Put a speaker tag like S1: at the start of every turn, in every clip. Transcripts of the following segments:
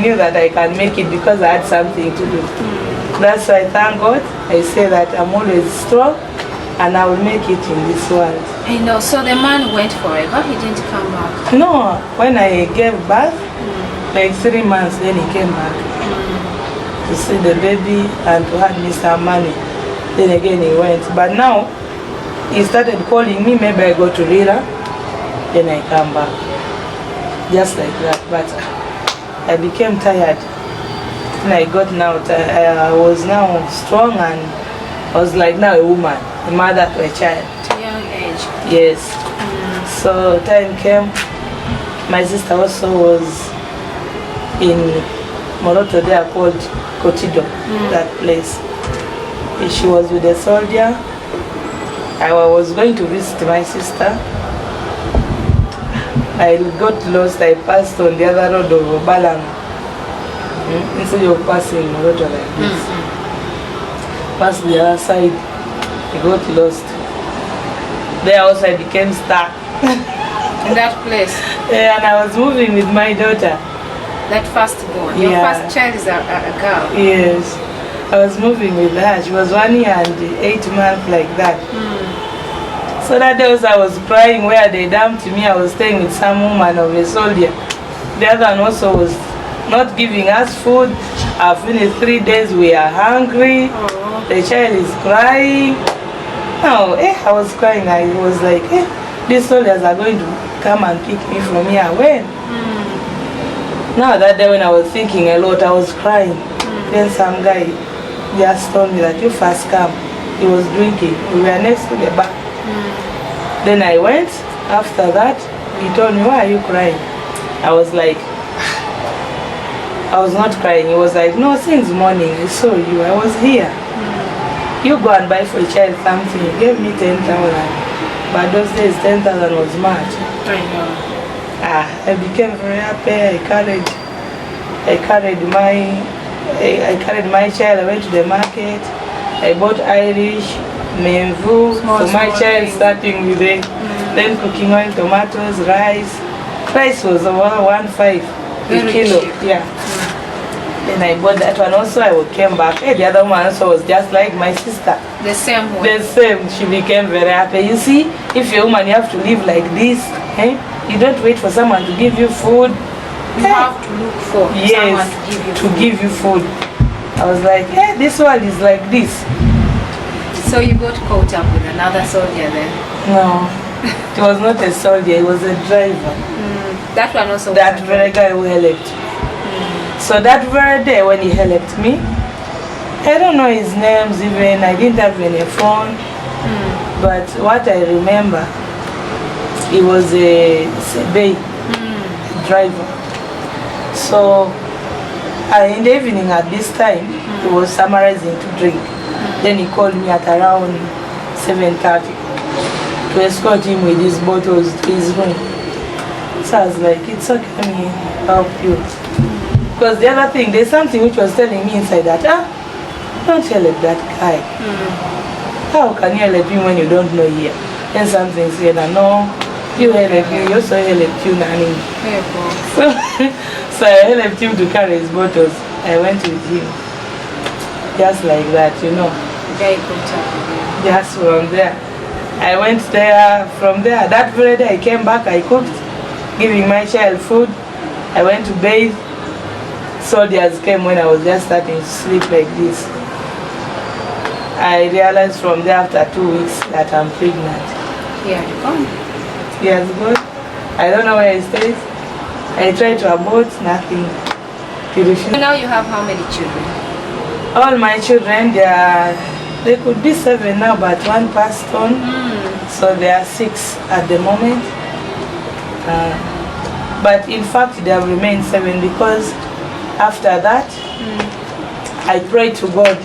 S1: knew that I can make it because I had something to do. That's why, thank God, I say that I'm always strong and I will make it in this world.
S2: I know. So the man went forever? He didn't come back?
S1: No, when I gave birth, like 3 months, then he came back to see the baby and to have me some money. Then again he went. But now, he started calling me, maybe I go to Rira, then I come back. Just like that. But I became tired. And I got now, I was now strong and I was like now a woman, a mother to a child.
S2: At a young age?
S1: Yes. So time came, my sister also was in Moroto there called Kotido, that place. She was with a soldier. I was going to visit my sister. I got lost. I passed on the other road of Balang. Instead of passing Moroto like this. Passed the other side. I got lost. There also I became stuck.
S2: In that place?
S1: Yeah, and I was moving with my daughter.
S2: That firstborn? Your first child is a girl?
S1: Yes. I was moving with her. She was 1 year and 8 months like that. So that day I was crying where they dumped me. I was staying with some woman of a soldier. The other one also was not giving us food. I finished 3 days. We are hungry. The child is crying. No, I was crying. I was like, these soldiers are going to come and pick me from here. When? Now that day when I was thinking a lot, I was crying. Then some guy just told me that you first come. He was drinking. We were next to the bar. Then I went. After that, he told me, why are you crying? I was like, I was not crying. He was like, no, since morning I saw you. I was here. You go and buy for a child something. He gave me 10,000. But those days 10,000 was much.
S2: I know.
S1: I became very happy. I carried my child. I went to the market. I bought Irish, menvu for my child, starting with it. Then cooking oil, tomatoes, rice. Rice was over 1.5 a kilo. Yeah. Then I bought that one also. I came back. The other one also was just like my sister.
S2: The same one? The
S1: same. She became very happy. You see, if you're a woman, you have to live like this. You don't wait for someone to give you food.
S2: You have to look for someone to give you food.
S1: I was like, this world is like this.
S2: So you got caught up with another soldier then?
S1: No, it was not a soldier, it was a driver.
S2: That one also?
S1: That very guy who helped. So that very day when he helped me, I don't know his names even, I didn't have any phone. But what I remember, he was a bay driver. So in the evening at this time, he was summarizing to drink. Then he called me at around 7:30 to escort him with his bottles to his room. So I was like, it's okay, let me help you. Because the other thing, there's something which was telling me inside that, don't help that guy. How can you help him when you don't know here? Then something said, no, you help him, you also helped you, Nani. So I helped him to carry his bottles. I went with him. Just like that, you know. Just from there. I went there, from there. That very day I came back, I cooked, giving my child food. I went to bathe. Soldiers came when I was just starting to sleep like this. I realized from there after 2 weeks that I'm pregnant.
S2: Yeah, gone.
S1: Yes, good. I don't know where it stays. I tried to abort, nothing.
S2: Now you have how many children?
S1: All my children, they could be 7 now, but 1 passed on. So there are 6 at the moment. But in fact, they have remained 7 because after that, I prayed to God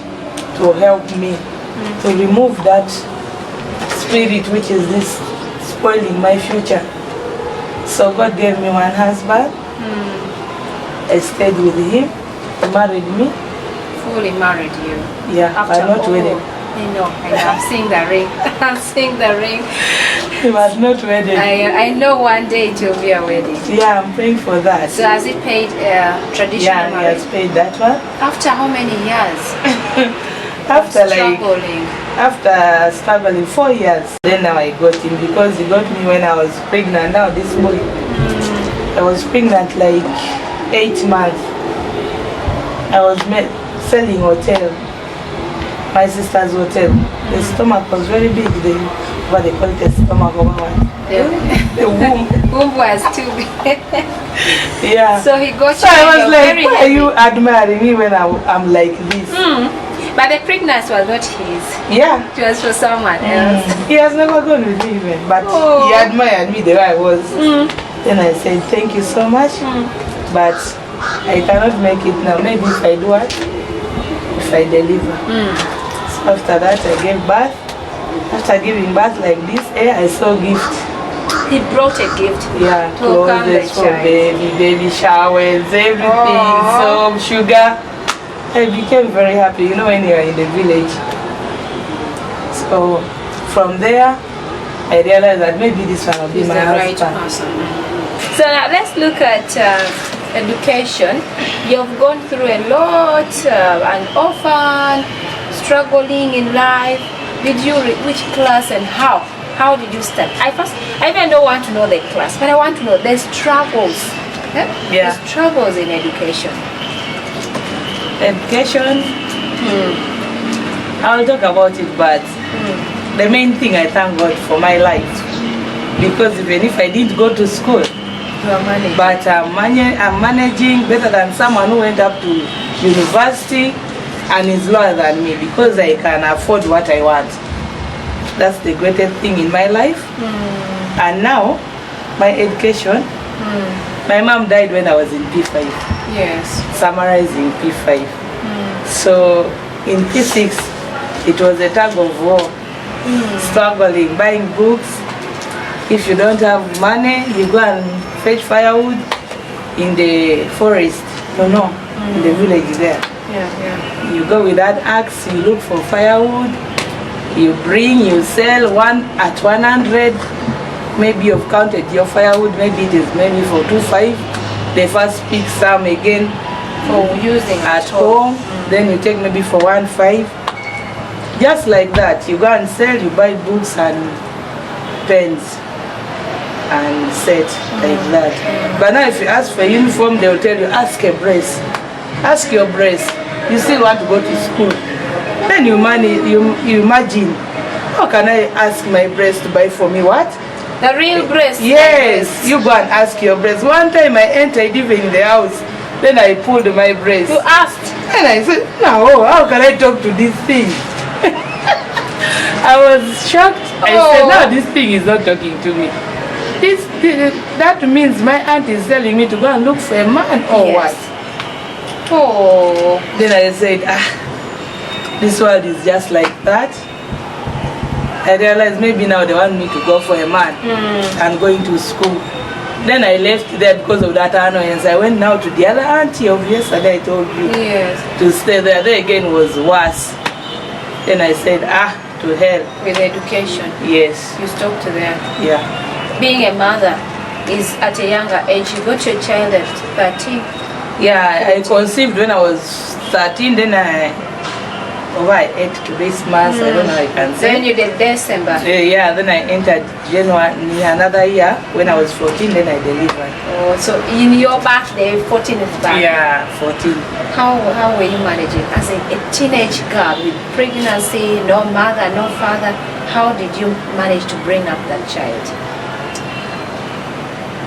S1: to help me to remove that spirit which is this spoiling my future. So God gave me 1 husband. I stayed with him. He married me.
S2: Fully married you?
S1: Yeah, but not wedding.
S2: I know. I'm seeing the ring. I'm seeing the ring.
S1: He was not wedded.
S2: I know one day it will be a wedding.
S1: Yeah, I'm praying for that.
S2: So has he paid traditional
S1: Yeah, he
S2: marriage?
S1: has paid that one.
S2: After how many years?
S1: After
S2: struggling.
S1: After struggling 4 years, then now I got him, because he got me when I was pregnant. Now this boy, I was pregnant like 8 months. I was selling hotel, my sister's hotel. The stomach was very big. What they call it, a stomach over one. The womb.
S2: Womb was too big.
S1: Yeah.
S2: So he got
S1: so
S2: you.
S1: I was like,
S2: very
S1: why
S2: heavy.
S1: are you admiring me when I'm like this?
S2: But the pregnancy was not his.
S1: Yeah.
S2: It was for someone else.
S1: He has never gone with me even, but he admired me the way I was. Then I said, thank you so much, but I cannot make it now. Maybe if I do what? If I deliver. So after that I gave birth. After giving birth like this, I saw gift.
S2: He brought a gift.
S1: Yeah,
S2: to welcome the
S1: clothes for
S2: child.
S1: baby showers, everything, soap, sugar. I became very happy, you know, when you are in the village. So from there, I realized that maybe this one will be
S2: He's
S1: my
S2: the right
S1: husband.
S2: person. So now let's look at education. You've gone through a lot, an orphan, struggling in life. Did you which class and how? How did you start? I even don't want to know the class, but I want to know the struggles.
S1: Yeah.
S2: The struggles in education.
S1: Education, I'll talk about it, but the main thing, I thank God for my life, because even if I didn't go to school,
S2: You are managing.
S1: but I'm managing better than someone who went up to university and is lower than me, because I can afford what I want. That's the greatest thing in my life. And now my education, my mom died when I was in P5.
S2: Yes.
S1: Summarizing P5. So in P6 it was a tug of war, struggling, buying books. If you don't have money, you go and fetch firewood in the forest, in the village there.
S2: Yeah.
S1: You go with that axe, you look for firewood, you bring, you sell one at 100. Maybe you've counted your firewood, maybe it is maybe for 2.5. They first pick some again
S2: For using
S1: at home, then you take maybe for 1.5. Just like that, you go and sell, you buy books and pens and set like that. But now if you ask for uniform, they will tell you, ask a brace. Ask your brace. You still want to go to school. Then you imagine, how can I ask my brace to buy for me what?
S2: The real breast.
S1: Yes, you go and ask your brace. One time I entered even in the house, then I pulled my brace.
S2: You asked.
S1: And I said, no, how can I talk to this thing? I was shocked. I said, no, this thing is not talking to me. That means my aunt is telling me to go and look for a man or
S2: Yes.
S1: what? Then I said, this world is just like that. I realized maybe now they want me to go for a man and going to school. Then I left there because of that annoyance. I went now to the other auntie of yesterday, I told you.
S2: Yes.
S1: To stay there. There again was worse. Then I said, to hell.
S2: With education.
S1: Yes.
S2: You stopped there.
S1: Yeah.
S2: Being a mother is at a younger age. You got your child at 13.
S1: Yeah, I conceived when I was 13. Then I ate Christmas. I don't know I can say.
S2: Then you did December.
S1: Yeah, then I entered January another year. When I was 14, then I delivered.
S2: So in your birthday, 14 is back.
S1: Yeah, 14.
S2: How were you managing as a teenage girl with pregnancy, no mother, no father? How did you manage to bring up that child?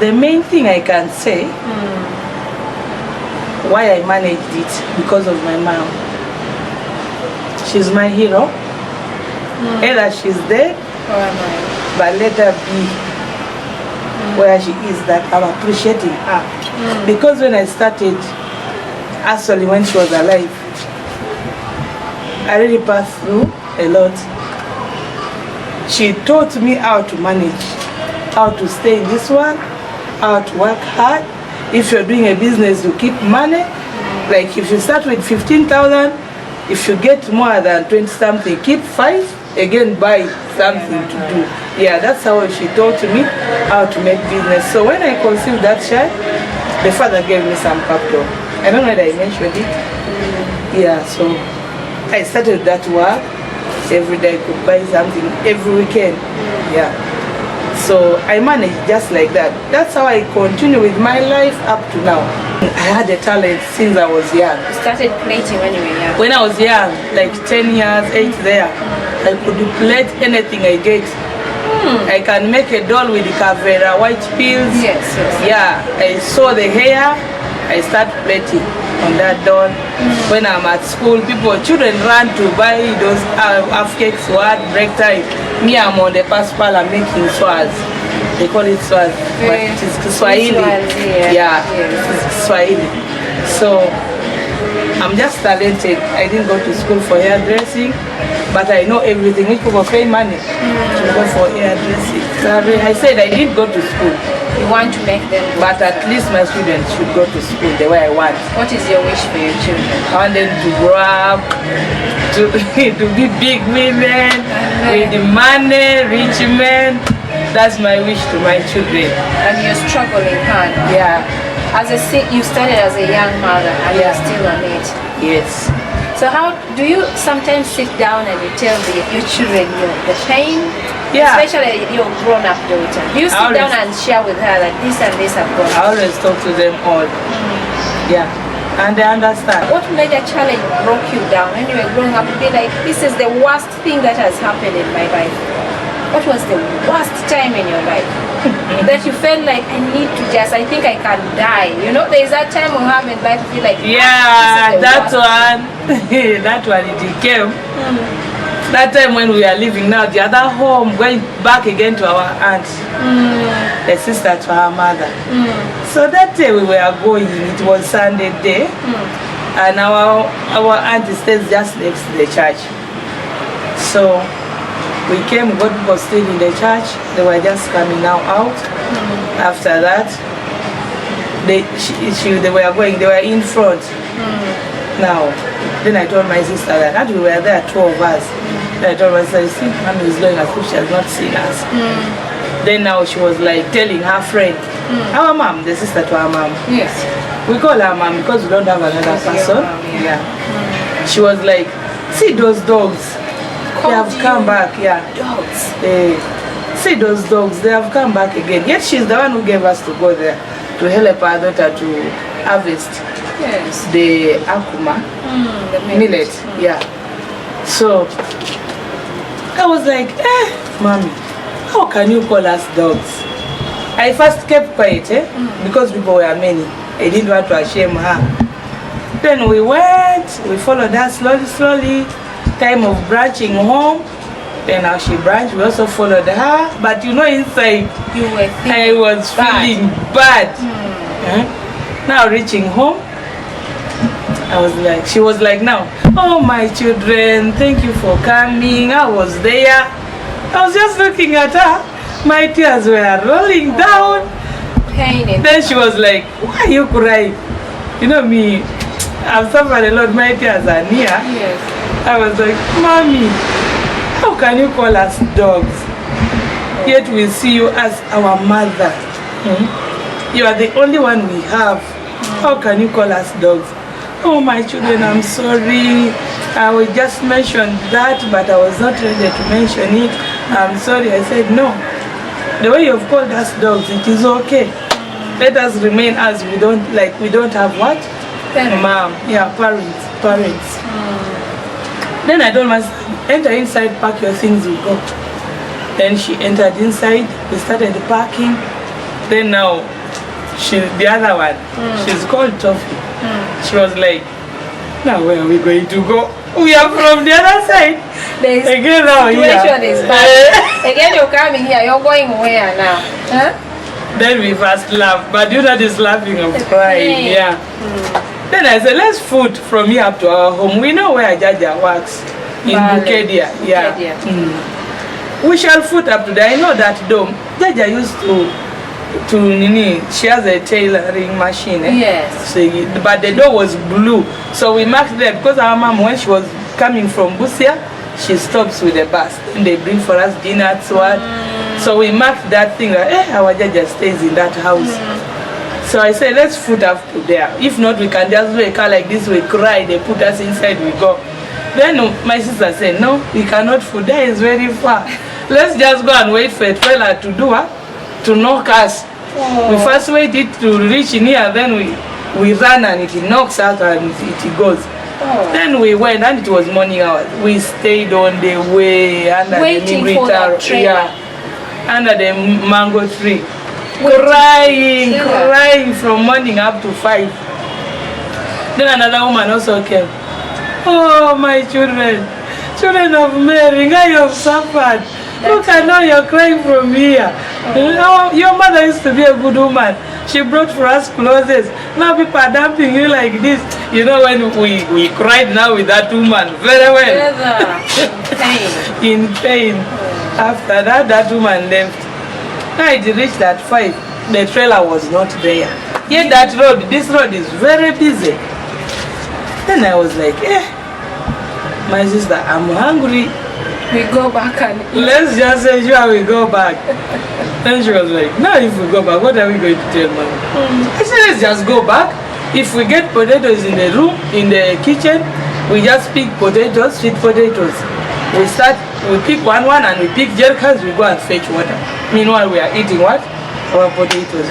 S1: The main thing I can say, why I managed it, because of my mom. She's my hero. Either she's dead, but let her be where she is, that I'm appreciating her. Because when I started, actually when she was alive, I really passed through a lot. She taught me how to manage, how to stay in this world, how to work hard. If you're doing a business, you keep money. Like if you start with 15,000, if you get more than 20 something, keep 5, again buy something to do. Yeah, that's how she taught me how to make business. So when I conceived that child, the father gave me some capital. I don't know whether I mentioned it. Yeah, so I started that work. Every day I could buy something, every weekend. Yeah. So I managed just like that. That's how I continue with my life up to now. I had a talent since I was young.
S2: You started plating when you were young?
S1: When I was young, like 10 years, 8 there, I could plait anything I get. I can make a doll with the Cavera white pills.
S2: Yes.
S1: Yeah, I saw the hair, I start plaiting on that doll. When I'm at school, children run to buy those half cake sword, break time. Me, I'm on the passpal, I'm making swords. They call it swords, but it is Swahili. Yeah, it is Swahili. So I'm just talented. I didn't go to school for hairdressing, but I know everything. Which people pay money to go for hairdressing. So I said I didn't go to school.
S2: You want to make them go,
S1: but at least my students should go to school the way I want.
S2: What is your wish for your children?
S1: I want them to grow up, to be big women, with the money, rich men. That's my wish to my children.
S2: And you're struggling hard.
S1: Yeah.
S2: You started as a young mother and you're still on it.
S1: Yes.
S2: So how do you sometimes sit down and you tell your children the pain?
S1: Yeah.
S2: Especially your grown-up daughter. Do you sit down and share with her that this and this have gone?
S1: I always talk to them all. Yeah. And they understand.
S2: What major challenge broke you down when you were growing up? To be like, this is the worst thing that has happened in my life. What was the worst time in your life that you felt like I think I can die? You know, there's that time we have in life you feel like,
S1: yeah, that one, that one it came. That time when we are living now, the other home, going back again to our aunt, the sister to our mother. So that day we were going, it was Sunday day, and our aunt stays just next to the church. So we came, got people still in the church. They were just coming now out. After that, they were in front. Now, then I told my sister that we were there, 2 of us. Then I told my sister, see, Mommy is going as if she has not seen us. Then now she was like telling her friend, our mom, the sister to our mom.
S2: Yes.
S1: We call her mom because we don't have another person. Yeah. She was like, see those dogs. They have come back, yeah.
S2: Dogs.
S1: See those dogs, they have come back again. Yet she's the one who gave us to go there to help our daughter to harvest the akuma, the millet. Yeah. So I was like, Mommy, how can you call us dogs? I first kept quiet, because people were many. I didn't want to shame her. Then we went, we followed her slowly. Time of branching home, then now she branched, we also followed her, but you know inside I was feeling bad. Now reaching home, she was like, now, oh my children, thank you for coming. I was there, I was just looking at her, my tears were rolling down. Then she was like, why are you crying? You know me, I've suffered a lot, my tears are near.
S2: Yes.
S1: I was like, Mommy, how can you call us dogs? Yet we see you as our mother. You are the only one we have. How can you call us dogs? Oh, my children, I'm sorry. I will just mention that, but I was not ready to mention it. I'm sorry. I said, no. The way you've called us dogs, it is okay. Let us remain as we don't have what?
S2: Parents.
S1: Mom. Yeah, parents. Then I told my son, enter inside, pack your things, we go. Then she entered inside, we started packing. Then now, the other one, she's called Toffee. She was like, now where are we going to go? We are from the other side. Again now,
S2: situation is bad. Again you're coming here, you're going where now? Huh?
S1: Then we first laughed, but you know this laughing of crying, yeah. Then I said, let's foot from here up to our home. We know where Jaja works, in Bukedia. Yeah. We shall foot up to there. I know that dome. Jaja used she has a tailoring machine.
S2: Yes.
S1: So, but the door was blue. So we marked there because our mom, when she was coming from Busia, she stops with the bus. And they bring for us dinner, what? So we marked that thing that our Jaja stays in that house. So I said, let's put her food there. If not, we can just wake her like this, we cry, they put us inside, we go. Then my sister said, no, we cannot food there, is very far. Let's just go and wait for a trailer to do her, to knock us. We first waited to reach in here, then we ran and it knocks out and it goes. Then we went and it was morning hours. We stayed on the way under
S2: waiting
S1: the
S2: for that trailer.
S1: Under the mango tree. Crying from morning up to 5. Then another woman also came. Oh, my children of Mary, I have suffered. Look, I know you're crying from here. Your mother used to be a good woman. She brought for us clothes. Now people are dumping you like this. You know, when we cried now with that woman very well. In pain. After that woman left. Now it reached at 5. The trailer was not there. Yet this road is very busy. Then I was like, my sister, I'm hungry.
S2: We go back and eat.
S1: Let's just say sure we go back. Then she was like, now if we go back, what are we going to tell mom? I said, let's just go back. If we get potatoes in the room, in the kitchen, we just pick potatoes, sweet potatoes. We pick one and we pick jerrycans, we go and fetch water. Meanwhile, we are eating what? Our potatoes.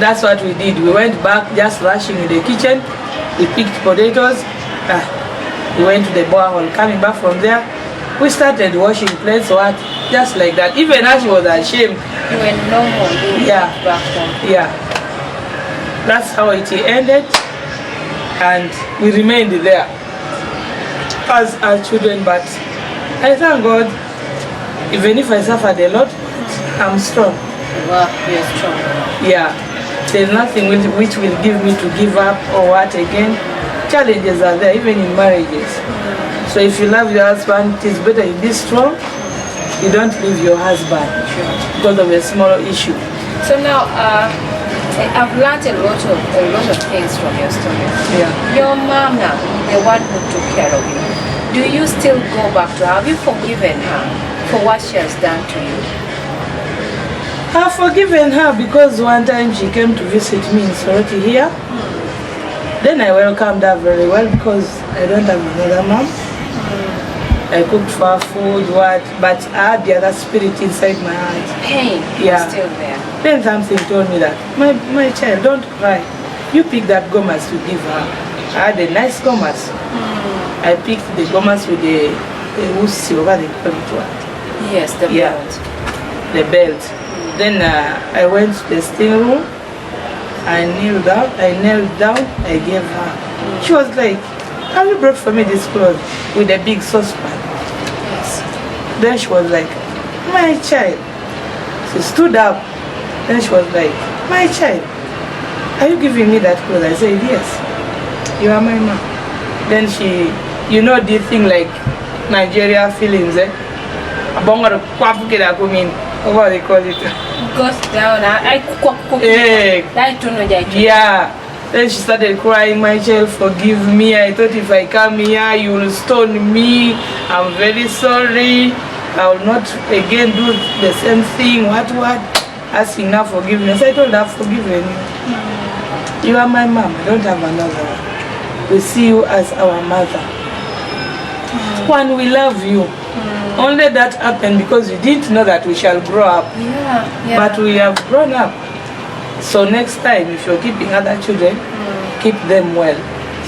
S1: That's what we did. We went back just rushing in the kitchen. We picked potatoes. We went to the borehole. Coming back from there, we started washing plates, just like that. Even as she was ashamed.
S2: You were normal. Back home.
S1: Yeah. That's how it ended. And we remained there as our children. But I thank God, even if I suffered a lot, I'm strong.
S2: Well, you're strong.
S1: Yeah. There's nothing which will give me to give up or what again. Challenges are there, even in marriages. So if you love your husband, it is better you be strong. You don't leave your husband because of a small issue.
S2: So now, I've learned a lot of things from your story.
S1: Yeah.
S2: Your mom now, the one who took care of you, do you still go back to her? Have you forgiven her for what she has done to you?
S1: I've forgiven her because one time she came to visit me in Soroti here. Then I welcomed her very well because I don't have another mom. I cooked for her food, but I had the other spirit inside my heart.
S2: Pain was still there.
S1: Then something told me that, my child, don't cry. You pick that gomas to give her. I had a nice gomas. I picked the gomas with the usi over the belt.
S2: Yes, the belt.
S1: The belt. Then I went to the steam room. I knelt down, I gave her. She was like, have you brought for me this clothes with a big saucepan?
S2: Yes.
S1: Then she was like, my child. She stood up. Then she was like, my child, are you giving me that clothes? I said, yes. You are my mom. Then she, the thing like Nigeria feelings, what they call it?
S2: Goes down.
S1: Yeah. Then she started crying, my child, forgive me. I thought if I come here, you will stone me. I'm very sorry. I will not again do the same thing. What? Asking now forgiveness. I told her, I've forgiven you. You are my mom. I don't have another one. We see you as our mother. One, we love you. Only that happened because we didn't know that we shall grow up.
S2: Yeah.
S1: But we have grown up. So next time, if you're keeping other children, keep them well,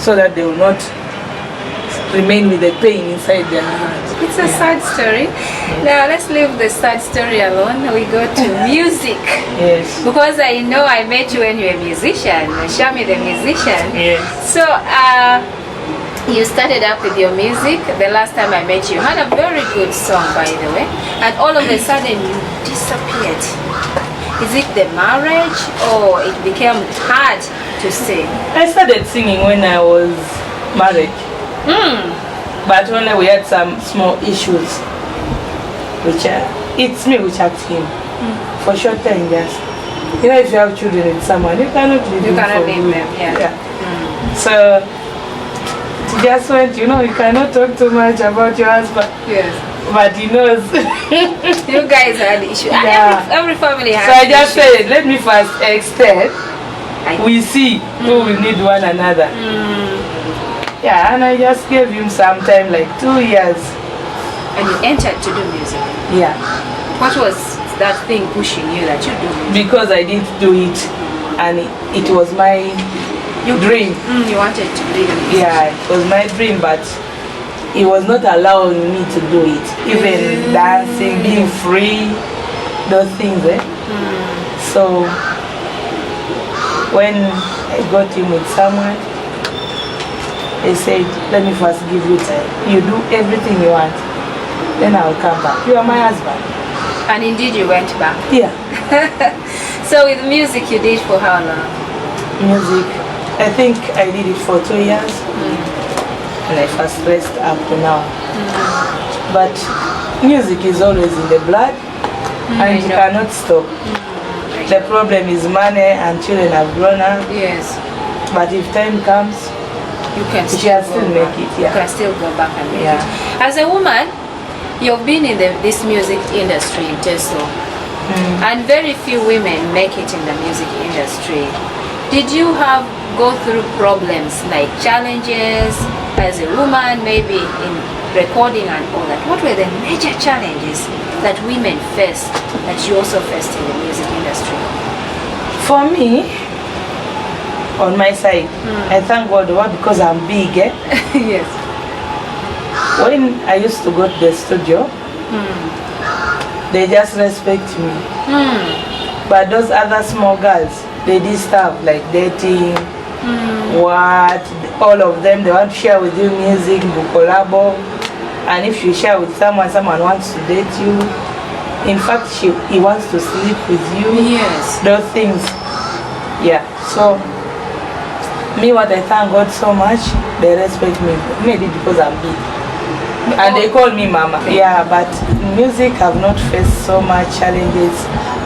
S1: so that they will not remain with the pain inside their hearts.
S2: It's a sad story. Now let's leave the sad story alone. We go to music.
S1: Yes.
S2: Because I know I met you when you were a musician. Shami the musician.
S1: Yes.
S2: So you started up with your music. The last time I met you had a very good song, by the way, and all of a sudden you disappeared. Is it the marriage or it became hard to sing?
S1: I started singing when I was married. But only we had some small issues, which it's me which asked him for short time. Just if you have children with someone, you cannot leave them. Yeah. So just went, you cannot talk too much about your husband.
S2: Yes.
S1: but he knows.
S2: You guys had issue.
S1: Yeah.
S2: Every family has
S1: So I just
S2: issue.
S1: said, let me first extend. We see who will need one another. Yeah, and I just gave him some time, like 2 years.
S2: And you entered to do music.
S1: Yeah.
S2: What was that thing pushing you that you do music?
S1: Because I did do it, and it was my dream.
S2: You wanted to do music.
S1: Yeah, it was my dream, but he was not allowing me to do it. Even dancing, being free, those things. So when I got him with someone, he said, let me first give you time. You do everything you want, then I'll come back. You are my husband.
S2: And indeed you went back.
S1: Yeah.
S2: So with music you did for how long?
S1: Music, I think I did it for 2 years. When I first rest up to now. But music is always in the blood, and you cannot stop. The problem is money, and children have grown up.
S2: Yes.
S1: But if time comes,
S2: you can
S1: still make it. Yeah.
S2: You can still go back and make it. As a woman, you've been in this music industry in Teso, and very few women make it in the music industry. Did you go through problems like challenges as a woman, maybe in recording and all that? What were the major challenges that women faced that you also faced in the music industry?
S1: For me, on my side, I thank God because I'm big.
S2: Yes.
S1: When I used to go to the studio, they just respect me. But those other small girls, they did stuff like dating, all of them, they want to share with you music, collabo. And if you share with someone wants to date you. In fact, he wants to sleep with you.
S2: Yes.
S1: Those things. Yeah. So, me, what I thank God so much, they respect me. Maybe because I'm big. And they call me mama. Yeah, but music have not faced so much challenges.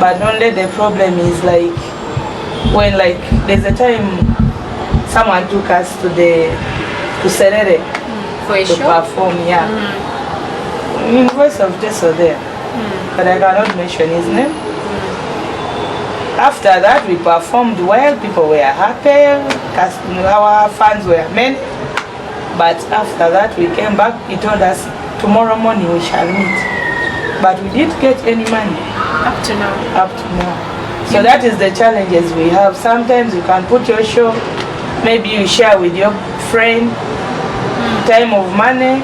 S1: But only the problem is like, when there's a time someone took us to Serere to perform, in Voice of Teso there, but I cannot mention his name. After that, we performed well, people were happy, our fans were many. But after that, we came back, he told us, tomorrow morning we shall meet. But we didn't get any money.
S2: Up to now.
S1: So that is the challenges we have. Sometimes you can put your show, maybe you share with your friend, time of money,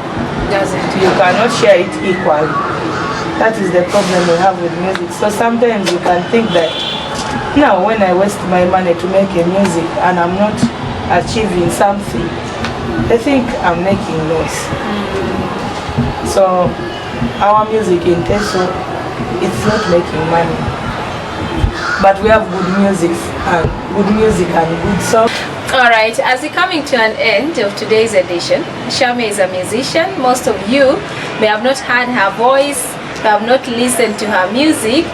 S1: you cannot share it equally. That is the problem we have with music. So sometimes you can think that, now when I waste my money to make a music and I'm not achieving something, I think I'm making noise. So our music in Teso, it's not making money. But we have good music and good songs.
S2: Alright, as we're coming to an end of today's edition, Shami is a musician. Most of you may have not heard her voice, have not listened to her music,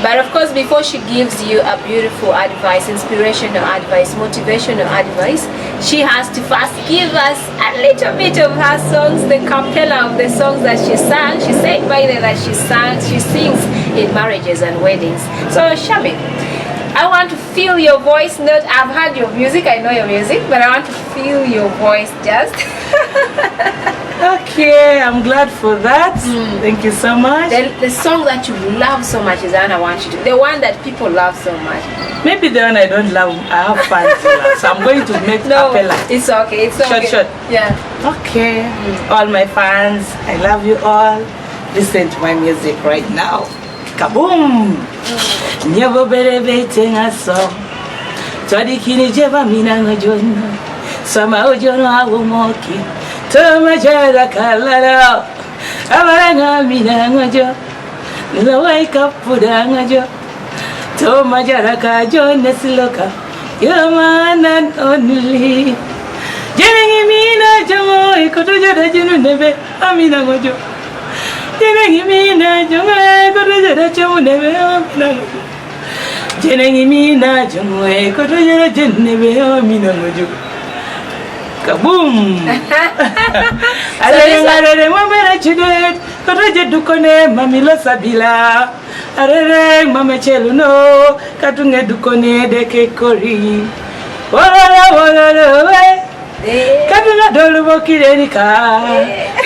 S2: but of course before she gives you a beautiful advice, inspirational advice, motivational advice, she has to first give us a little bit of her songs, the cappella of the songs that she sang. She said by the way that she sings in marriages and weddings. So Shami, I want to feel your voice. I've heard your music, I know your music, but I want to feel your voice just.
S1: Okay, I'm glad for that. Thank you so much.
S2: The song that you love so much is the one I want you to, the one that people love so much.
S1: Maybe the one I don't love, I have fans to love, so I'm going to make cappella.
S2: It's okay, it's okay.
S1: Short.
S2: Yeah.
S1: Okay. All my fans, I love you all. Listen to my music right now. Kaboom! Nyabo bere bete ngaso. Twadi kini jeba mina ngojona. Sama ojono awo moki. Toma jada kalala. Abaranga mina ngojo. No wake up puda ngojo. Toma jada kajo nesiloka. You're man and only. Jenengi mina jomo ikoto jada jinu nebe amina ngojo. Jenengi mina jomo ikoto jada jomo nebe amina ngojo. Jenengi mina jomo ikoto jada jomo nebe amina ngojo. Kaboom! I don't know what I did. Kotoje dukone mamilo sabila. Arere mame cheluno. Katunge dukone deke kori. Wololo we. Katunga dolubo kirenika.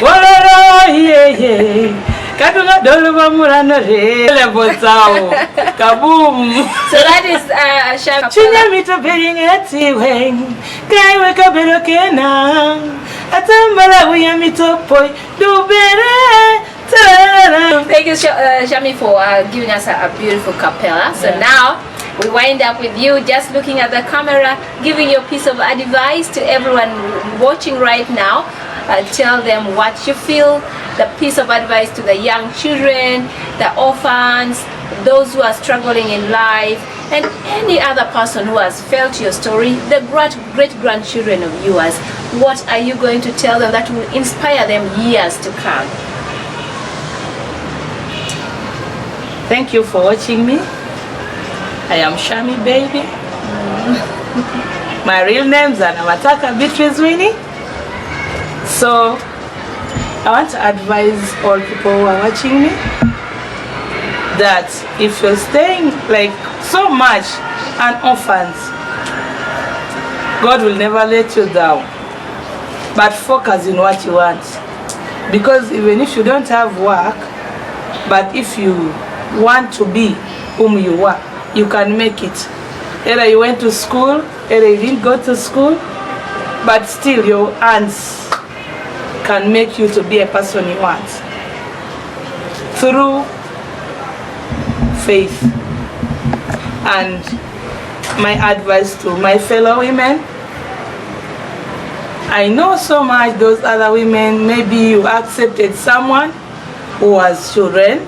S1: Wololo ye. Katunga dolubo murano re. Lebotao. Kaboom.
S2: So that is Shami.
S1: Chinya mito beringeti weng. Kaiwe kabelo kena. Atambala uya mito poi. Dubere.
S2: Thank you, Shami, for giving us a beautiful cappella. So now we wind up with you just looking at the camera, giving your piece of advice to everyone watching right now. Tell them what you feel, the piece of advice to the young children, the orphans, those who are struggling in life, and any other person who has felt your story, the great-grandchildren of yours. What are you going to tell them that will inspire them years to come?
S1: Thank you for watching me. I am Shami baby. My real name's Anamataka Beatrice Winnie. So I want to advise all people who are watching me that if you're staying like so much an orphans, God will never let you down. But focus in what you want. Because even if you don't have work, but if you want to be whom you are, you can make it. Either you went to school, either you didn't go to school, but still your hands can make you to be a person you want. Through faith. And my advice to my fellow women, I know so much those other women, maybe you accepted someone who has children,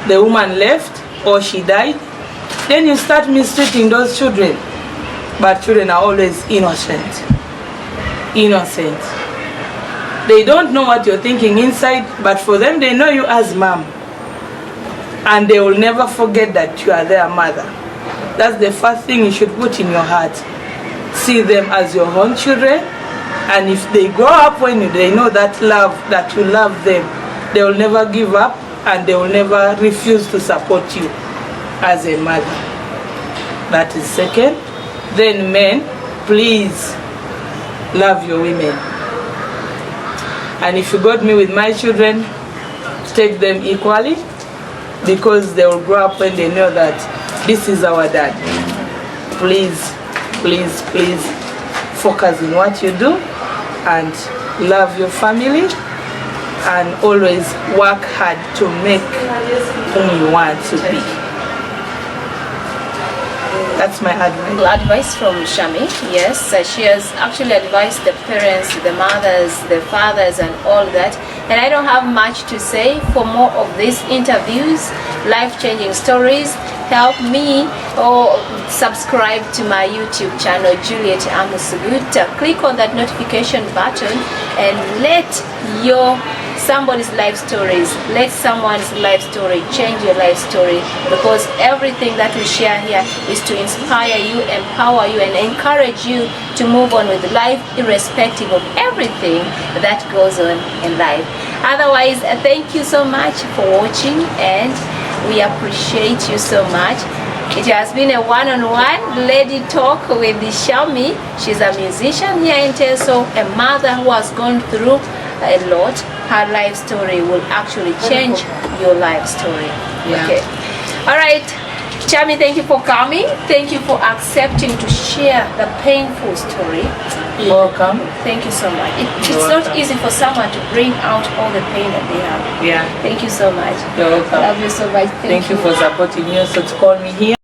S1: the woman left or she died, then you start mistreating those children. But children are always innocent. Innocent. They don't know what you're thinking inside, but for them they know you as mom. And they will never forget that you are their mother. That's the first thing you should put in your heart. See them as your own children, and if they grow up when they know that love, that you love them, they will never give up and they will never refuse to support you as a mother. That is second. Then men, please love your women. And if you got me with my children, take them equally, because they will grow up when they know that this is our dad. Please, please, please focus on what you do and love your family, and always work hard to make whom you want to be. That's my advice.
S2: Advice from Shami, yes. She has actually advised the parents, the mothers, the fathers and all that. And I don't have much to say. For more of these interviews, life-changing stories, help me or subscribe to my YouTube channel, Juliet Amusuguta. Click on that notification button and let somebody's life stories, let someone's life story change your life story, because everything that we share here is to inspire you, empower you, and encourage you to move on with life irrespective of everything that goes on in life. Otherwise, thank you so much for watching, and we appreciate you so much. It has been a one-on-one lady talk with Shami. She's a musician here in Teso, a mother who has gone through a lot. Her life story will actually change your life story.
S1: Yeah.
S2: Okay. All right. Shami, thank you for coming. Thank you for accepting to share the painful story.
S1: You're welcome.
S2: Thank you so much. It's not easy for someone to bring out all the pain that they have.
S1: Yeah.
S2: Thank you so much.
S1: You're welcome.
S2: I love you so much.
S1: Thank you for supporting me, so to call me here.